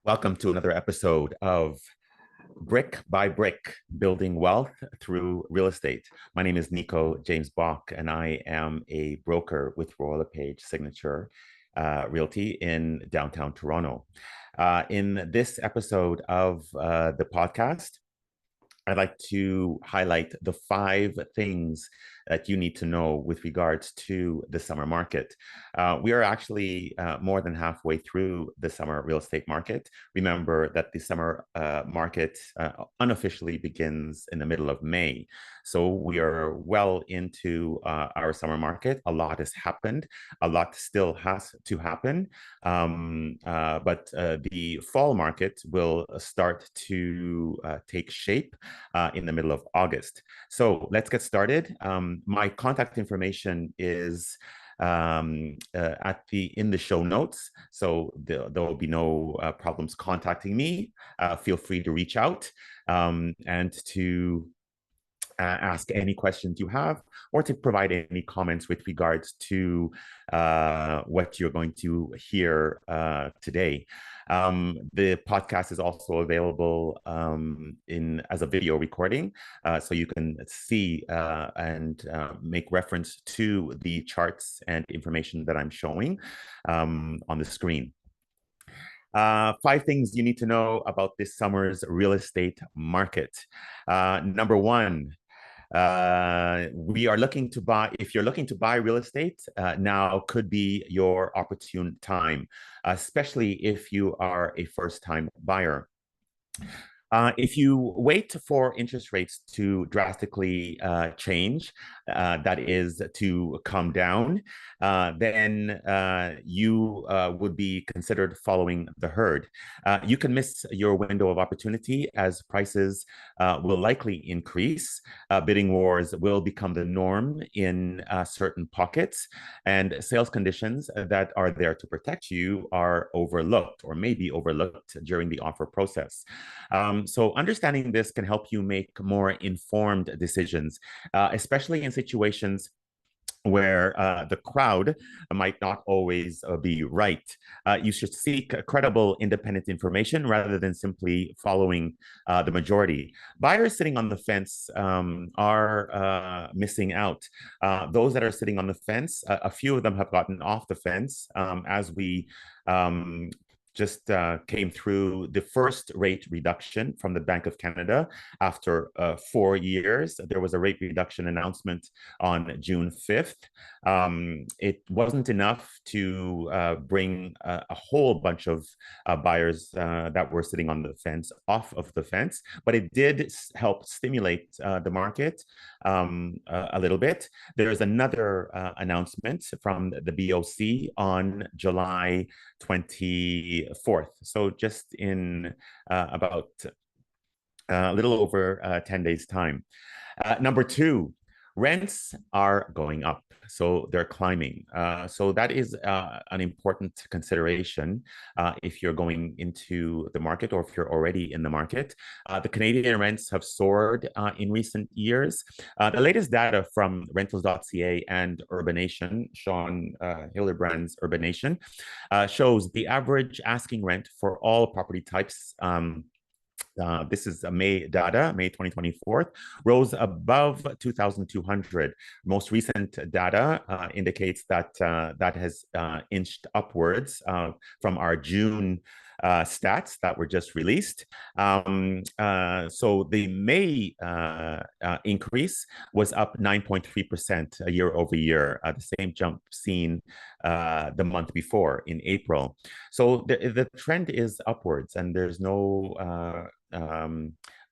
Welcome to another episode of Brick by Brick Building Wealth Through Real Estate. My name is Nico James-Bock, and I am a broker with Royal LePage Signature Realty in downtown Toronto. In this episode of the podcast, I'd like to highlight the 5 things that you need to know with regards to the summer market. We are actually more than halfway through the summer real estate market. Remember that the summer market unofficially begins in the middle of May. So we are well into our summer market. A lot has happened. A lot still has to happen. But the fall market will start to take shape in the middle of August. So let's get started. My contact information is in the show notes, so there will be no problems contacting me. Feel free to reach out and to ask any questions you have, or to provide any comments with regards to what you're going to hear today. The podcast is also available as a video recording, so you can see and make reference to the charts and information that I'm showing on the screen. 5 things you need to know about this summer's real estate market. Number one, we are looking to buy. If you're looking to buy real estate, now could be your opportune time, especially if you are a first-time buyer. If you wait for interest rates to drastically change, that is to come down, then you would be considered following the herd. You can miss your window of opportunity as prices will likely increase. Bidding wars will become the norm in certain pockets, and sales conditions that are there to protect you are overlooked or may be overlooked during the offer process. So understanding this can help you make more informed decisions, especially in situations where the crowd might not always be right. You should seek credible independent information rather than simply following the majority. Buyers sitting on the fence are missing out. Those that are sitting on the fence, a few of them have gotten off the fence as we just came through the first rate reduction from the Bank of Canada after 4 years. There was a rate reduction announcement on June 5th. It wasn't enough to bring a whole bunch of buyers that were sitting on the fence off of the fence, but it did help stimulate the market a little bit. There's another announcement from the BOC on July 24th. So just in about a little over 10 days' time. Number two, rents are going up, so they're climbing. So that is an important consideration if you're going into the market or if you're already in the market. The Canadian rents have soared in recent years. The latest data from rentals.ca and Urbanation, Sean Hildebrand's Urbanation, shows the average asking rent for all property types. This is May data, May 2024, rose above 2,200. Most recent data indicates that that has inched upwards from our June stats that were just released. So the May increase was up 9.3% year over year, the same jump seen the month before in April. So the trend is upwards, and there's no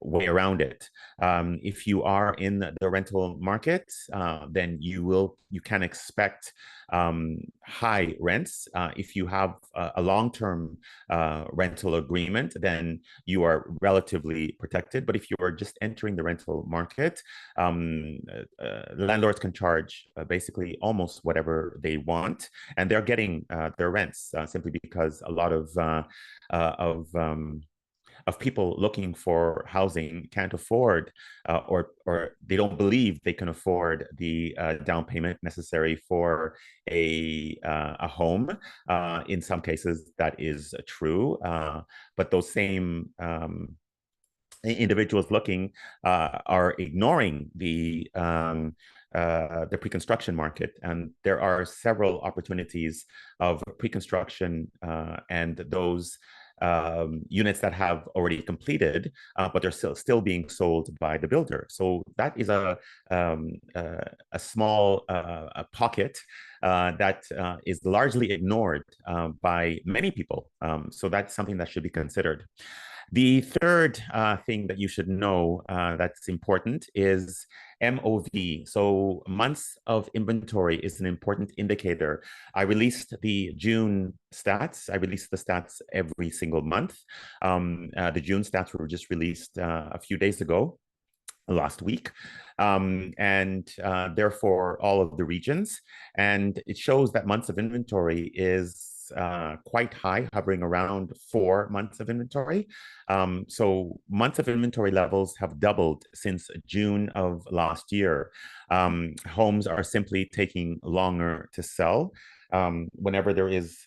way around it. If you are in the rental market, then you can expect high rents. If you have a long-term rental agreement, then you are relatively protected. But if you are just entering the rental market, landlords can charge basically almost whatever they want, and they're getting their rents simply because a lot of of people looking for housing can't afford or they don't believe they can afford the down payment necessary for a home. In some cases, that is true, but those same individuals looking are ignoring the pre-construction market, and there are several opportunities of pre-construction and those units that have already completed, but they're still being sold by the builder. So that is a small pocket that is largely ignored by many people. So that's something that should be considered. The third thing that you should know that's important is MOV. So months of inventory is an important indicator. I released the June stats. I release the stats every single month. The June stats were just released a few days ago, last week, and therefore all of the regions. And it shows that months of inventory is quite high, hovering around 4 months of inventory. So months of inventory levels have doubled since June of last year. Homes are simply taking longer to sell. Whenever there is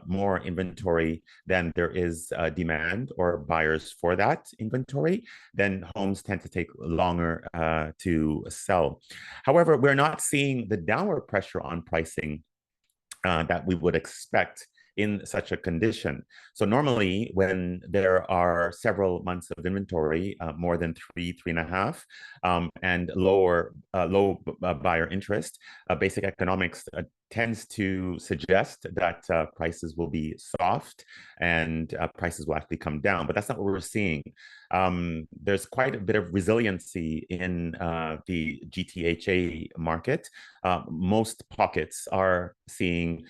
more inventory than there is demand or buyers for that inventory, then homes tend to take longer to sell. However, we're not seeing the downward pressure on pricing that we would expect in such a condition. So normally when there are several months of inventory, more than 3.5, and low buyer interest, basic economics tends to suggest that prices will be soft and prices will actually come down, but that's not what we're seeing. There's quite a bit of resiliency in the GTHA market. Most pockets are seeing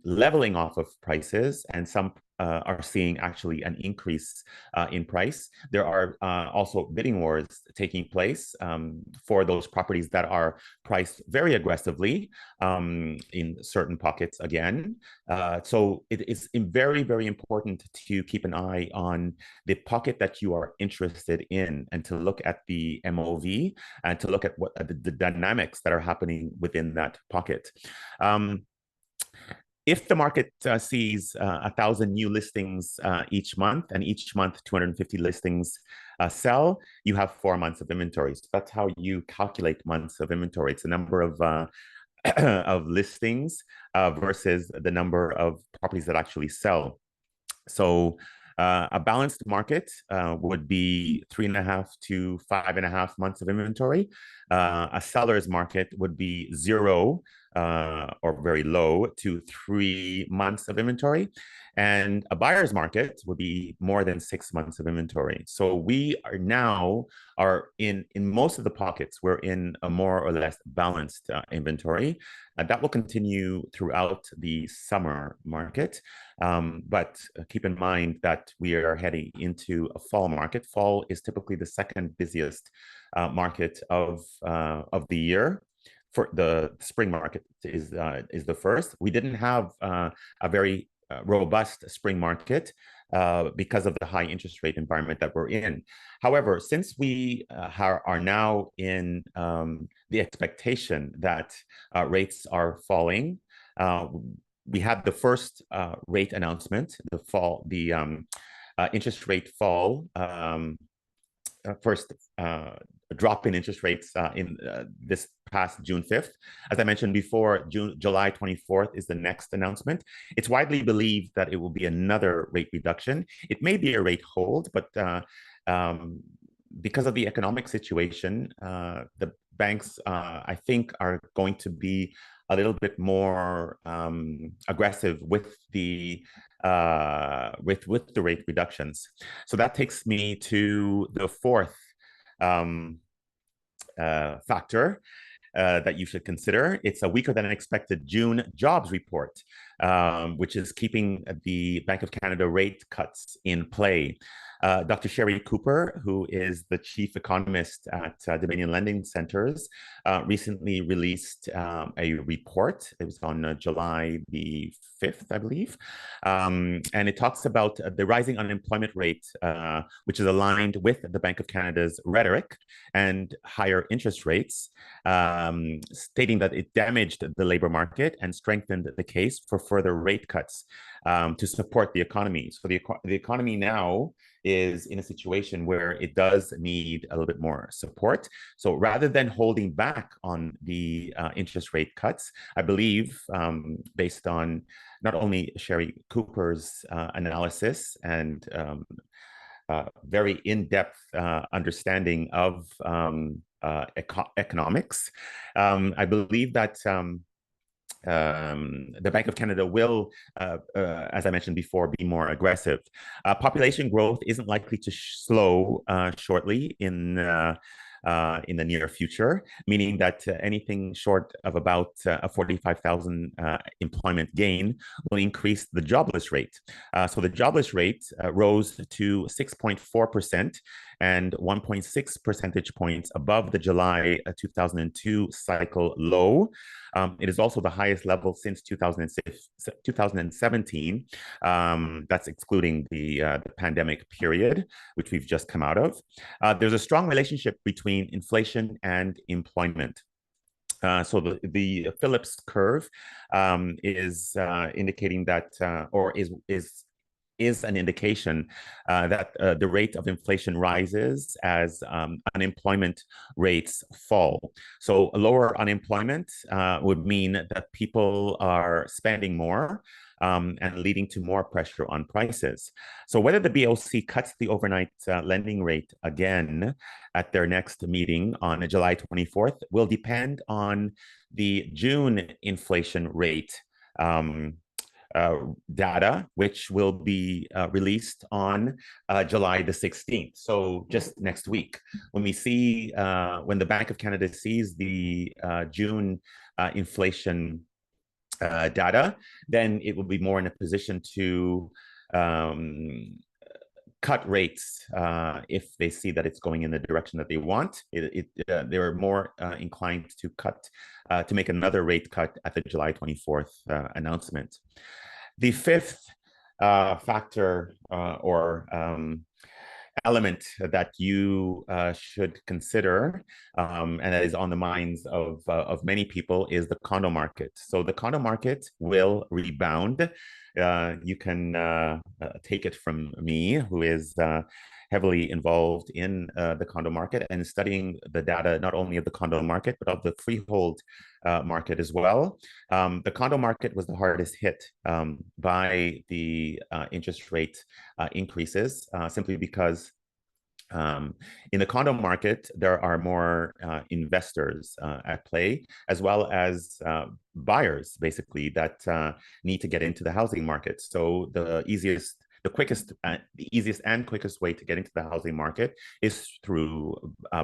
leveling off of prices, and some are seeing actually an increase in price. There are also bidding wars taking place for those properties that are priced very aggressively in certain pockets again. So it is very, very important to keep an eye on the pocket that you are interested in and to look at the MOV and to look at what the dynamics that are happening within that pocket. If the market sees 1,000 new listings each month, and each month 250 listings sell, you have 4 months of inventory. So that's how you calculate months of inventory. It's a number of of listings versus the number of properties that actually sell. So a balanced market would be 3.5 to 5.5 months of inventory. A seller's market would be 0 or very low to 3 months of inventory. And a buyer's market would be more than 6 months of inventory. So we are now in most of the pockets, we're in a more or less balanced inventory. That will continue throughout the summer market. But keep in mind that we are heading into a fall market. Fall is typically the second busiest market of the year. For the spring market is the first. We didn't have a very robust spring market because of the high interest rate environment that we're in. However, since we are now in the expectation that rates are falling, we had the first rate announcement, the interest rate fall, first drop in interest rates in this past June 5th. As I mentioned before, July 24th is the next announcement. It's widely believed that it will be another rate reduction. It may be a rate hold, but because of the economic situation, the banks, I think, are going to be a little bit more aggressive with the rate reductions. So that takes me to the fourth factor that you should consider. It's a weaker than expected June jobs report, which is keeping the Bank of Canada rate cuts in play. Dr. Sherry Cooper, who is the chief economist at Dominion Lending Centers, recently released a report. It was on July the 5th, I believe. And it talks about the rising unemployment rate, which is aligned with the Bank of Canada's rhetoric and higher interest rates, stating that it damaged the labor market and strengthened the case for further rate cuts to support the economy. So the economy now is in a situation where it does need a little bit more support. So rather than holding back on the interest rate cuts, I believe, based on not only Sherry Cooper's analysis and very in-depth understanding of economics, I believe that the Bank of Canada will, as I mentioned before, be more aggressive. Population growth isn't likely to slow shortly in the near future, meaning that anything short of about a 45,000 employment gain will increase the jobless rate. So the jobless rate rose to 6.4% and 1.6 percentage points above the July 2002 cycle low. It is also the highest level since 2017. That's excluding the pandemic period, which we've just come out of. There's a strong relationship between inflation and employment. So the Phillips curve is indicating that, or is an indication that the rate of inflation rises as unemployment rates fall. So lower unemployment would mean that people are spending more and leading to more pressure on prices. So whether the BOC cuts the overnight lending rate again at their next meeting on July 24th will depend on the June inflation rate data, which will be released on July the 16th. So just next week, when we see, when the Bank of Canada sees the June inflation data, then it will be more in a position to cut rates if they see that it's going in the direction that they want. They're more inclined to to make another rate cut at the July 24th announcement. The fifth factor or element that you should consider, and that is on the minds of many people, is the condo market. So the condo market will rebound. You can take it from me, who is heavily involved in the condo market and studying the data not only of the condo market, but of the freehold market as well. The condo market was the hardest hit by the interest rate increases, simply because in the condo market, there are more investors at play, as well as buyers, basically, that need to get into the housing market. So the easiest and quickest way to get into the housing market is through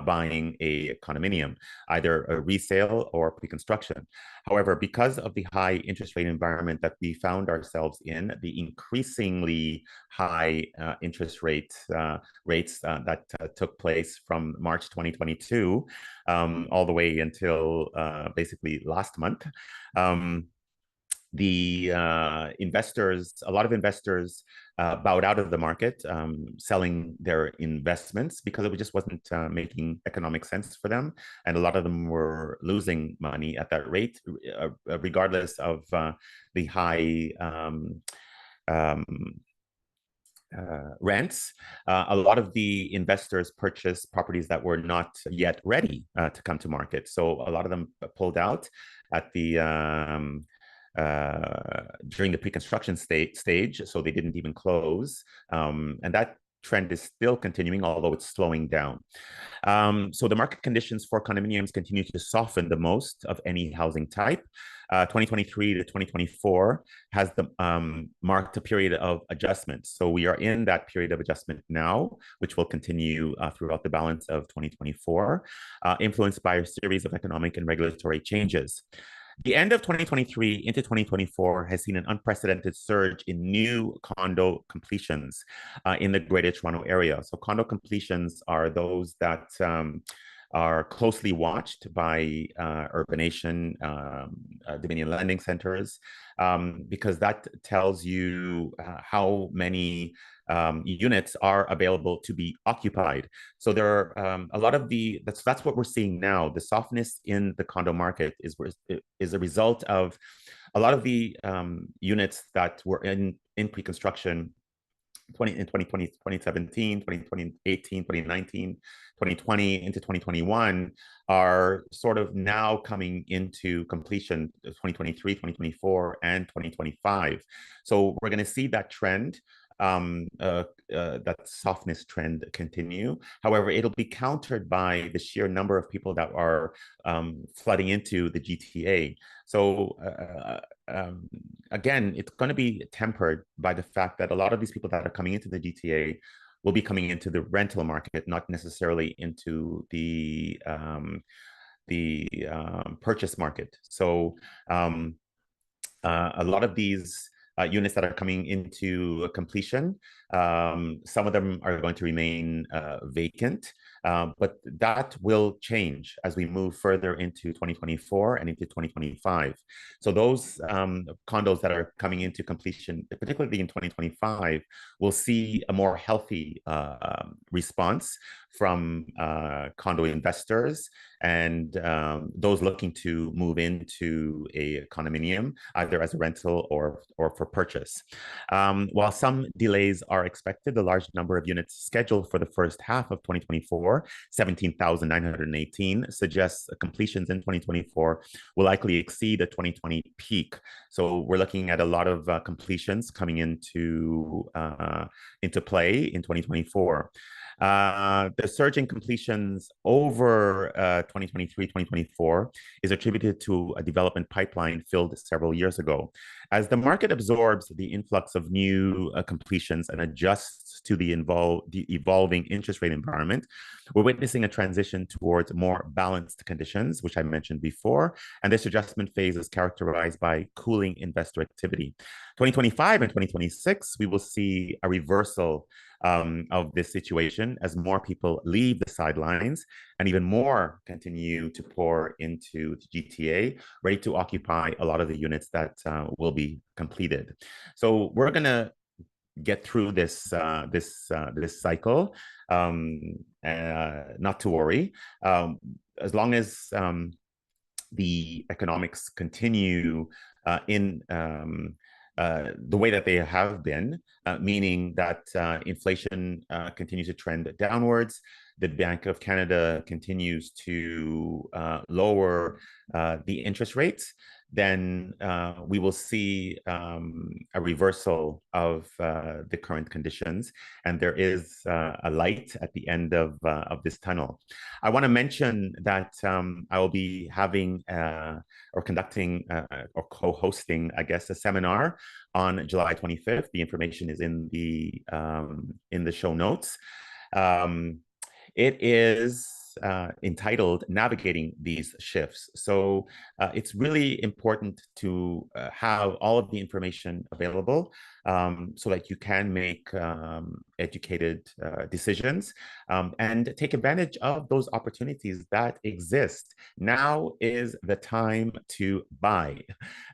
buying a condominium, either a resale or pre-construction. However, because of the high interest rate environment that we found ourselves in, the increasingly high interest rates that took place from March 2022 all the way until basically last month, a lot of investors bowed out of the market, selling their investments because it just wasn't making economic sense for them. And a lot of them were losing money at that rate, regardless of the high rents. A lot of the investors purchased properties that were not yet ready to come to market. So a lot of them pulled out at the during the pre-construction stage, so they didn't even close. And that trend is still continuing, although it's slowing down. So the market conditions for condominiums continue to soften the most of any housing type. 2023 to 2024 has marked a period of adjustment. So we are in that period of adjustment now, which will continue throughout the balance of 2024, influenced by a series of economic and regulatory changes. The end of 2023 into 2024 has seen an unprecedented surge in new condo completions in the Greater Toronto area. So condo completions are those that are closely watched by Urbanation, Dominion lending centers, because that tells you how many units are available to be occupied. So there are a lot of that's what we're seeing now. The softness in the condo market is a result of a lot of the units that were in pre-construction 2020, 2017, 2018, 2019, 2020 into 2021 are sort of now coming into completion 2023, 2024, and 2025. So we're going to see that trend, that softness trend continue. However, it'll be countered by the sheer number of people that are flooding into the GTA. So again, it's going to be tempered by the fact that a lot of these people that are coming into the GTA will be coming into the rental market, not necessarily into the purchase market. So a lot of these units that are coming into completion, some of them are going to remain vacant, but that will change as we move further into 2024 and into 2025. So those condos that are coming into completion, particularly in 2025, will see a more healthy response from condo investors and those looking to move into a condominium, either as a rental or for purchase. While some delays are expected, the large number of units scheduled for the first half of 2024, 17,918, suggests completions in 2024 will likely exceed the 2020 peak. So we're looking at a lot of completions coming into play in 2024. The surge in completions over 2023, 2024 is attributed to a development pipeline filled several years ago. As the market absorbs the influx of new completions and adjusts to the evolving interest rate environment, we're witnessing a transition towards more balanced conditions, which I mentioned before. And this adjustment phase is characterized by cooling investor activity. 2025 and 2026, we will see a reversal of this situation as more people leave the sidelines and even more continue to pour into the GTA, ready to occupy a lot of the units that will be completed. So we're going to get through this cycle, not to worry. As long as the economics continue in the way that they have been, meaning that inflation continues to trend downwards. The Bank of Canada continues to lower the interest rates, then we will see a reversal of the current conditions, and there is a light at the end of this tunnel. I want to mention that I will be having or conducting or co-hosting, I guess, a seminar on July 25th. The information is in the show notes. It is entitled Navigating These Shifts. So it's really important to have all of the information available so that you can make educated decisions and take advantage of those opportunities that exist. Now is the time to buy.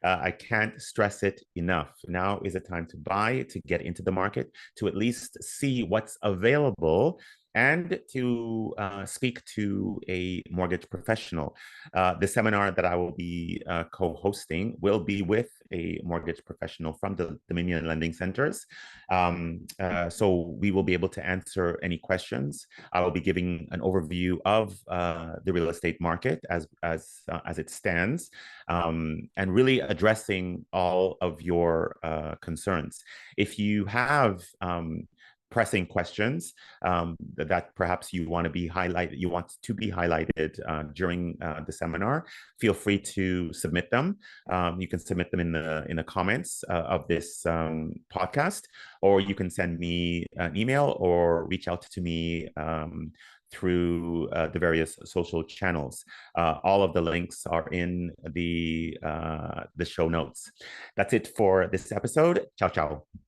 I can't stress it enough. Now is the time to buy, to get into the market, to at least see what's available, and to speak to a mortgage professional. The seminar that I will be co-hosting will be with a mortgage professional from the Dominion lending centers. So we will be able to answer any questions. I will be giving an overview of the real estate market as it stands, and really addressing all of your concerns. If you have pressing questions that perhaps you want to be highlighted during the seminar, feel free to submit them. You can submit them in the comments of this podcast, or you can send me an email or reach out to me through the various social channels. All of the links are in the show notes. That's it for this episode. Ciao, ciao.